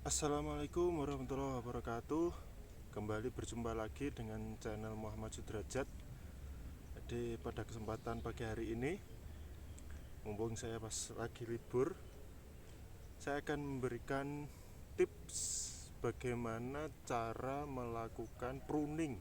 Assalamualaikum warahmatullahi wabarakatuh. Kembali berjumpa lagi dengan channel Muhammad Sudrajat. Jadi pada kesempatan pagi hari ini, mumpung saya pas lagi libur, saya akan memberikan tips bagaimana cara melakukan pruning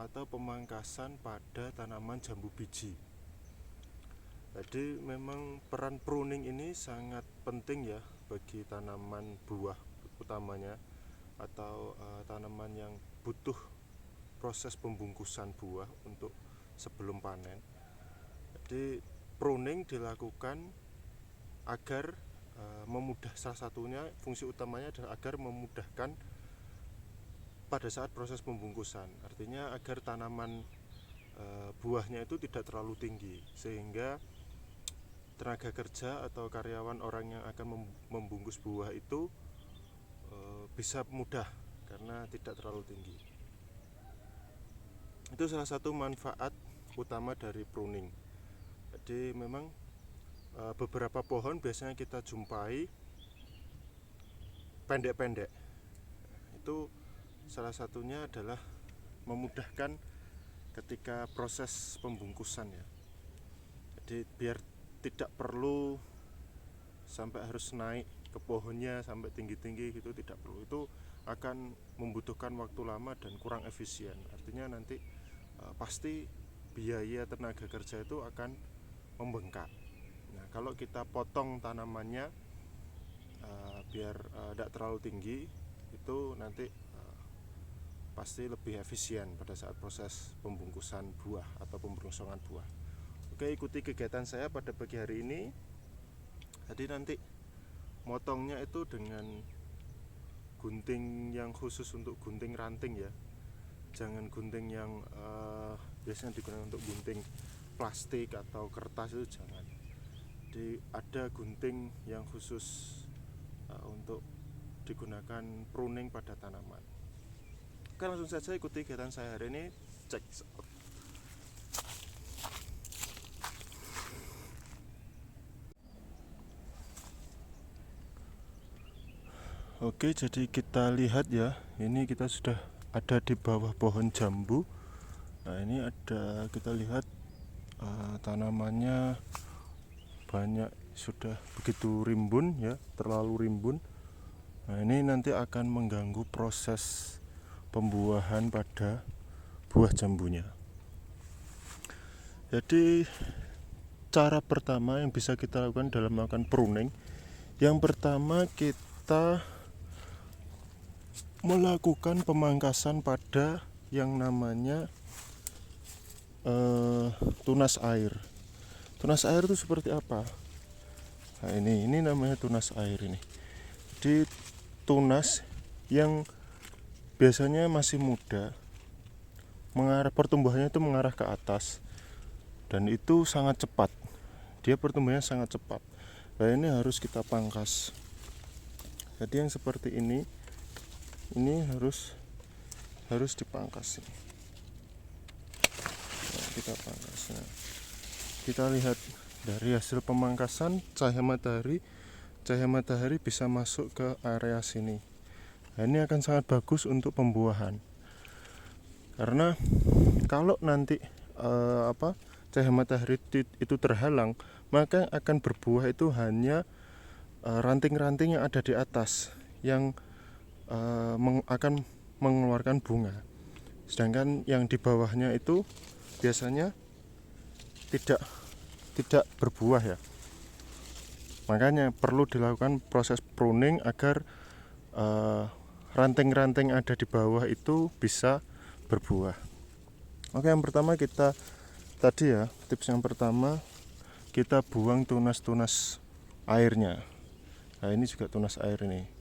atau pemangkasan pada tanaman jambu biji. Jadi memang peran pruning ini sangat penting ya bagi tanaman buah utamanya, atau tanaman yang butuh proses pembungkusan buah untuk sebelum panen. Jadi pruning dilakukan agar salah satunya fungsi utamanya adalah agar memudahkan pada saat proses pembungkusan. Artinya agar tanaman buahnya itu tidak terlalu tinggi, sehingga tenaga kerja atau karyawan orang yang akan membungkus buah itu bisa mudah karena tidak terlalu tinggi. Itu salah satu manfaat utama dari pruning. Jadi memang beberapa pohon biasanya kita jumpai pendek-pendek. Itu salah satunya adalah memudahkan ketika proses pembungkusan ya. Jadi biar tidak perlu sampai harus naik ke pohonnya sampai tinggi-tinggi gitu, tidak perlu. Itu akan membutuhkan waktu lama dan kurang efisien. Artinya nanti pasti biaya tenaga kerja itu akan membengkak. Nah, kalau kita potong tanamannya biar tidak terlalu tinggi, itu nanti pasti lebih efisien pada saat proses pembungkusan buah atau pemrongsongan buah. Oke, ikuti kegiatan saya pada pagi hari ini. Jadi nanti motongnya itu dengan gunting yang khusus untuk gunting ranting ya. Jangan gunting yang biasanya digunakan untuk gunting plastik atau kertas, itu jangan. Jadi ada gunting yang khusus untuk digunakan pruning pada tanaman. Oke, langsung saja ikuti kegiatan saya hari ini. Check out. Oke, jadi kita lihat ya, ini kita sudah ada di bawah pohon jambu. Nah, ini ada, kita lihat tanamannya banyak, sudah begitu rimbun ya, terlalu rimbun. Nah, ini nanti akan mengganggu proses pembuahan pada buah jambunya. Jadi cara pertama yang bisa kita lakukan dalam melakukan pruning, yang pertama kita melakukan pemangkasan pada yang namanya tunas air. Tunas air itu seperti apa? Nah, ini namanya tunas air ini. Jadi tunas yang biasanya masih muda, pertumbuhannya itu mengarah ke atas, dan itu sangat cepat. Dia pertumbuhannya sangat cepat. Nah, ini harus kita pangkas. Jadi yang seperti ini harus dipangkas. Nah, kita pangkas. Nah, kita lihat dari hasil pemangkasan, cahaya matahari bisa masuk ke area sini. Nah, ini akan sangat bagus untuk pembuahan. Karena kalau nanti cahaya matahari itu terhalang, maka akan berbuah itu hanya ranting-ranting yang ada di atas yang akan mengeluarkan bunga. Sedangkan yang di bawahnya itu biasanya tidak berbuah ya. Makanya perlu dilakukan proses pruning agar ranting-ranting ada di bawah itu bisa berbuah. Oke, yang pertama kita tadi ya, tips yang pertama kita buang tunas-tunas airnya. Nah, ini juga tunas air ini.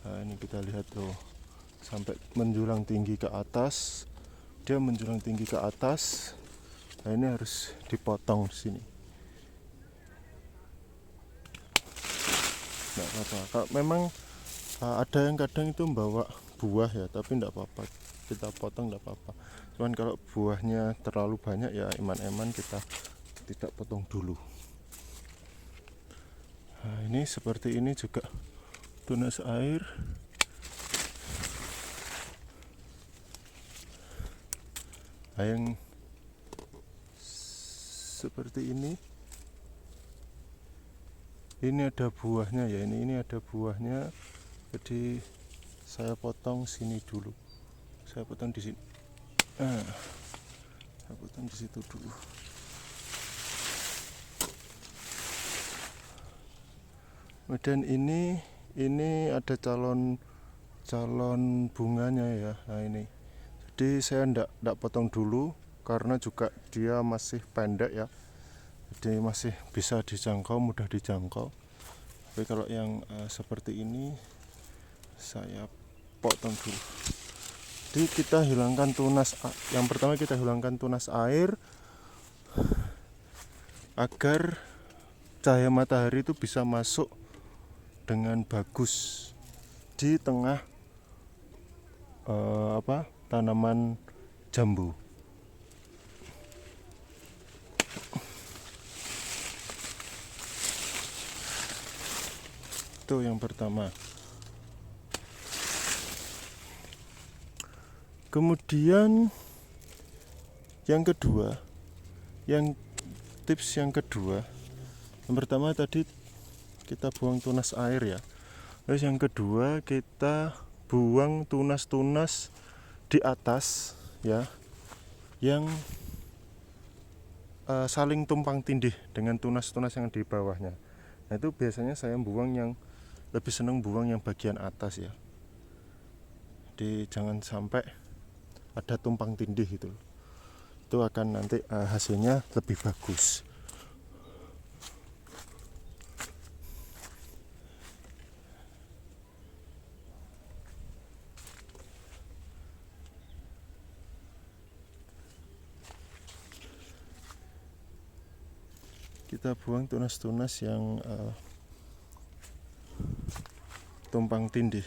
Nah, ini kita lihat tuh sampai menjulang tinggi ke atas. Dia menjulang tinggi ke atas. Nah, ini harus dipotong di sini. Nggak apa-apa. Kalau memang ada yang kadang itu membawa buah ya, tapi nggak apa-apa. Kita potong nggak apa-apa. Cuman kalau buahnya terlalu banyak ya eman-eman kita tidak potong dulu. Nah, ini seperti ini juga tunas air. Yang seperti ini ada buahnya ya, ini ada buahnya, jadi saya potong sini dulu, saya potong di sini, saya potong di situ dulu. Kemudian ini ada calon bunganya ya. Nah ini, jadi saya ndak potong dulu karena juga dia masih pendek ya, jadi masih bisa dijangkau, mudah dijangkau. Tapi kalau yang seperti ini saya potong dulu. Jadi kita hilangkan tunas. Yang pertama kita hilangkan tunas air agar cahaya matahari itu bisa masuk dengan bagus di tengah tanaman jambu. Itu yang pertama. Kemudian yang kedua, tips yang kedua, yang pertama tadi kita buang tunas air ya. Terus yang kedua kita buang tunas-tunas di atas ya, yang saling tumpang tindih dengan tunas-tunas yang di bawahnya. Nah itu biasanya saya lebih senang buang yang bagian atas ya. Jadi jangan sampai ada tumpang tindih itu akan nanti hasilnya lebih bagus. Kita buang tunas-tunas yang tumpang tindih.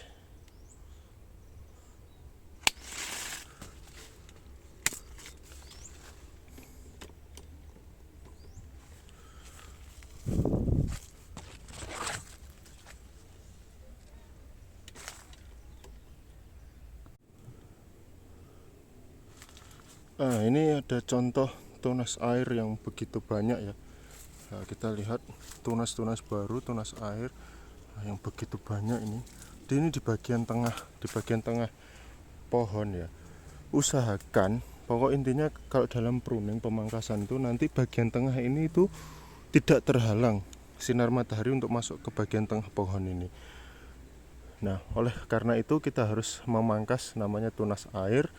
Ini ada contoh tunas air yang begitu banyak ya. Nah, kita lihat tunas-tunas baru, tunas air yang begitu banyak ini. Ini di bagian tengah pohon ya. Usahakan, pokok intinya kalau dalam pruning pemangkasan itu nanti bagian tengah ini itu tidak terhalang sinar matahari untuk masuk ke bagian tengah pohon ini. Nah, oleh karena itu kita harus memangkas namanya tunas air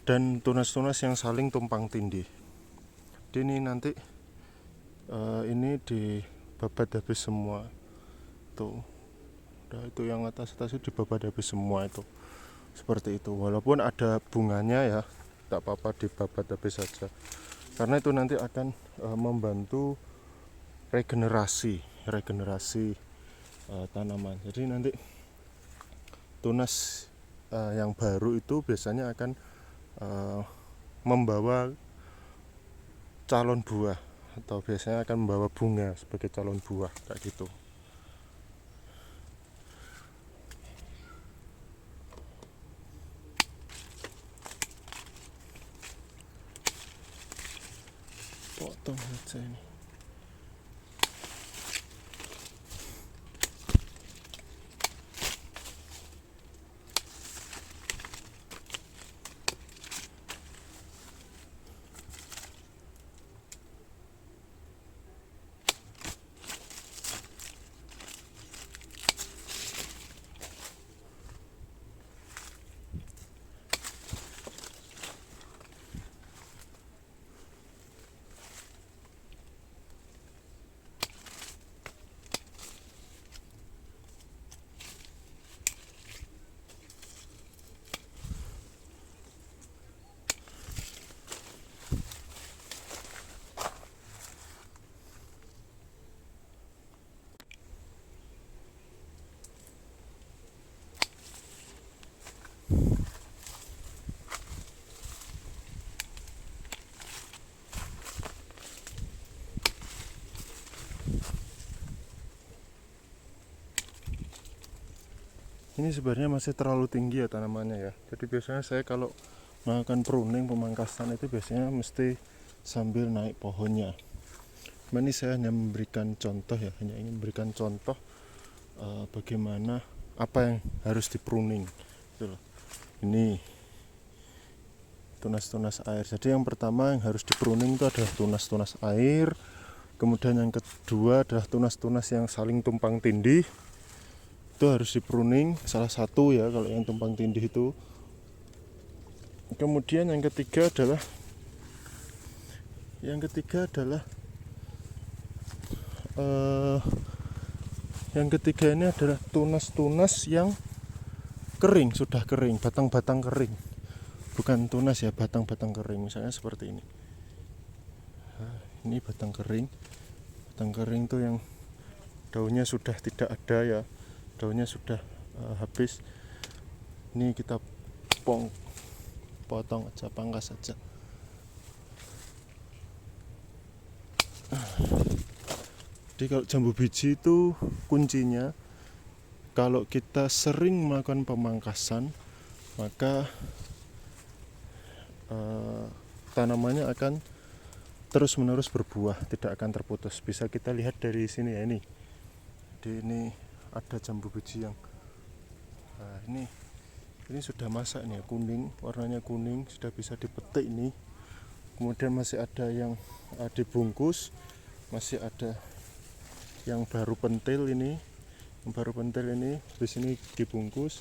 dan tunas-tunas yang saling tumpang tindih. Jadi ini nanti ini dibabat habis semua tuh. Udah, itu yang atas itu dibabat habis semua itu. Seperti itu. Walaupun ada bunganya ya, tak apa-apa dibabat habis saja. Karena itu nanti akan membantu regenerasi tanaman. Jadi nanti tunas yang baru itu biasanya akan membawa calon buah, atau biasanya akan membawa bunga sebagai calon buah kayak gitu. Potong saja ini. Ini sebenarnya masih terlalu tinggi ya tanamannya ya. Jadi biasanya saya kalau melakukan pruning pemangkasan itu biasanya mesti sambil naik pohonnya. Ini saya hanya memberikan contoh ya, hanya ingin memberikan contoh bagaimana apa yang harus di pruning. Gitu loh. Ini tunas-tunas air. Jadi yang pertama yang harus di pruning itu adalah tunas-tunas air. Kemudian yang kedua adalah tunas-tunas yang saling tumpang tindih. Itu harus di pruning salah satu ya kalau yang tumpang tindih itu. Kemudian yang ketiga adalah yang ketiga ini adalah tunas-tunas yang kering, sudah kering, batang-batang kering. Bukan tunas ya, batang-batang kering. Misalnya seperti ini. Nah, ini batang kering. Batang kering tuh yang daunnya sudah tidak ada ya. Daunnya sudah habis. Ini kita potong aja, pangkas saja. Jadi kalau jambu biji itu kuncinya, kalau kita sering melakukan pemangkasan, maka tanamannya akan terus-menerus berbuah, tidak akan terputus. Bisa kita lihat dari sini ya, ini. Jadi ini ada jambu biji yang ini sudah masak nih, kuning, warnanya kuning, sudah bisa dipetik ini. Kemudian masih ada yang dibungkus, masih ada yang baru pentil ini, di sini dibungkus.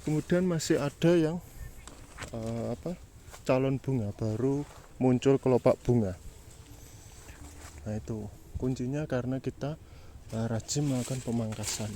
Kemudian masih ada yang calon bunga, baru muncul kelopak bunga. Nah itu kuncinya karena kita rajin melakukan pemangkasan.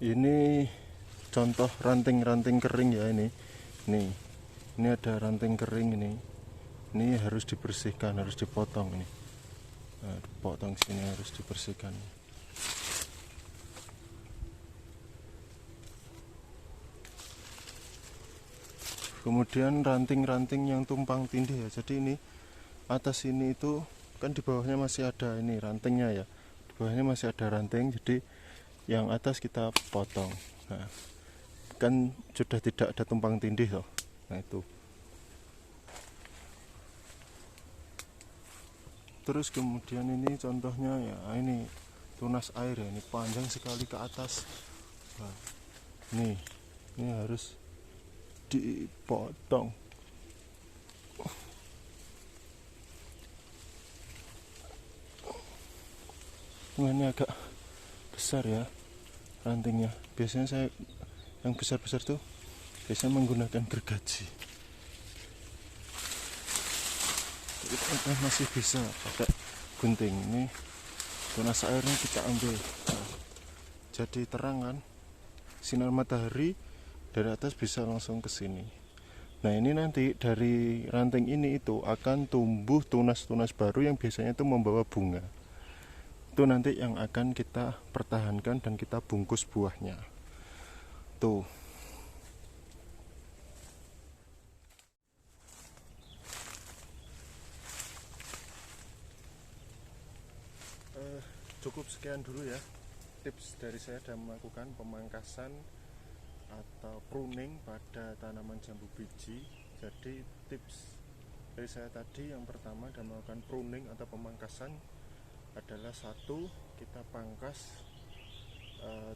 Ini contoh ranting-ranting kering ya ini. Nih, ini ada ranting kering ini. Ini harus dibersihkan, harus dipotong ini. Nah, potong sini harus dibersihkan. Kemudian ranting-ranting yang tumpang tindih ya. Jadi ini atas ini itu kan di bawahnya masih ada ini rantingnya ya. Di bawahnya masih ada ranting, jadi yang atas kita potong. Nah, kan sudah tidak ada tumpang tindih loh. Nah itu. Terus kemudian ini contohnya ya, ini tunas air ya, ini panjang sekali ke atas. Nah, ini harus dipotong. Ini agak besar ya rantingnya. Biasanya saya yang besar-besar tuh biasanya menggunakan gergaji. Kita masih bisa pakai gunting. Ini tunas airnya kita ambil. Nah, jadi terang kan, sinar matahari dari atas bisa langsung ke sini. Nah ini nanti dari ranting ini itu akan tumbuh tunas-tunas baru yang biasanya itu membawa bunga. Itu nanti yang akan kita pertahankan dan kita bungkus buahnya. Tuh. Cukup sekian dulu ya tips dari saya dalam melakukan pemangkasan atau pruning pada tanaman jambu biji. Jadi tips dari saya tadi yang pertama dalam melakukan pruning atau pemangkasan adalah satu, kita pangkas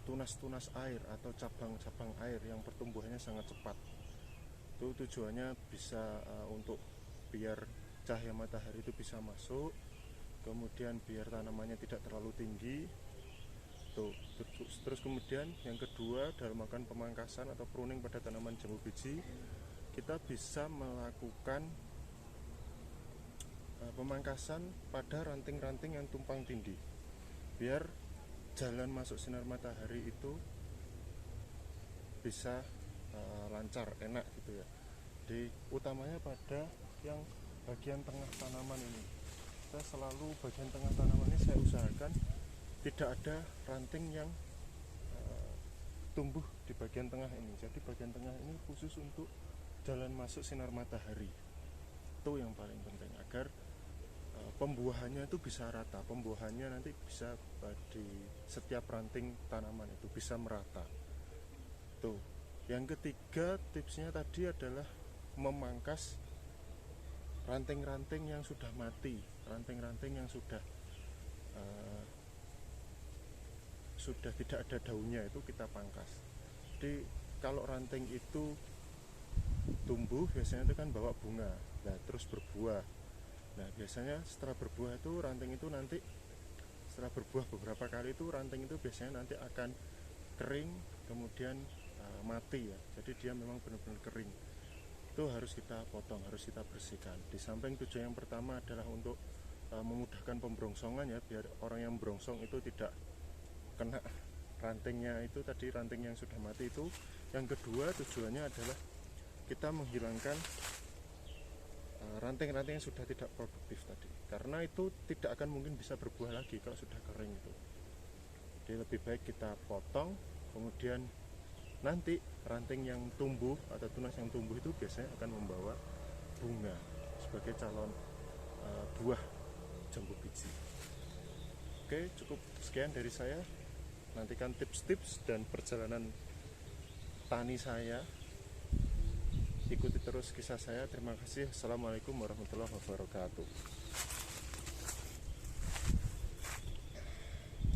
tunas-tunas air atau cabang-cabang air yang pertumbuhannya sangat cepat. Itu tujuannya bisa untuk biar cahaya matahari itu bisa masuk, kemudian biar tanamannya tidak terlalu tinggi. Tuh, terus kemudian yang kedua dalam melakukan pemangkasan atau pruning pada tanaman jambu biji, kita bisa melakukan pemangkasan pada ranting-ranting yang tumpang tindih biar jalan masuk sinar matahari itu bisa lancar, enak gitu ya. Jadi utamanya pada yang bagian tengah tanaman ini, saya selalu bagian tengah tanaman ini saya usahakan tidak ada ranting yang tumbuh di bagian tengah ini. Jadi bagian tengah ini khusus untuk jalan masuk sinar matahari. Itu yang paling penting agar pembuahannya itu bisa rata. Pembuahannya nanti bisa di setiap ranting tanaman itu bisa merata. Tuh. Yang ketiga tipsnya tadi adalah memangkas ranting-ranting yang sudah mati, ranting-ranting yang sudah tidak ada daunnya itu kita pangkas. Jadi kalau ranting itu tumbuh biasanya itu kan bawa bunga, nah terus berbuah. Nah biasanya setelah berbuah itu ranting itu nanti setelah berbuah beberapa kali itu ranting itu biasanya nanti akan kering kemudian mati ya. Jadi dia memang benar-benar kering. Itu harus kita potong, harus kita bersihkan. Di samping tujuan yang pertama adalah untuk memudahkan pembrongsongan ya, biar orang yang berongsong itu tidak kena rantingnya itu tadi, ranting yang sudah mati itu. Yang kedua tujuannya adalah kita menghilangkan ranting-ranting yang sudah tidak produktif tadi, karena itu tidak akan mungkin bisa berbuah lagi kalau sudah kering itu. Jadi lebih baik kita potong, kemudian nanti ranting yang tumbuh atau tunas yang tumbuh itu biasanya akan membawa bunga sebagai calon buah jambu biji. Oke, cukup sekian dari saya. Nantikan tips-tips dan perjalanan tani saya. Ikuti terus kisah saya. Terima kasih. Assalamualaikum warahmatullahi wabarakatuh.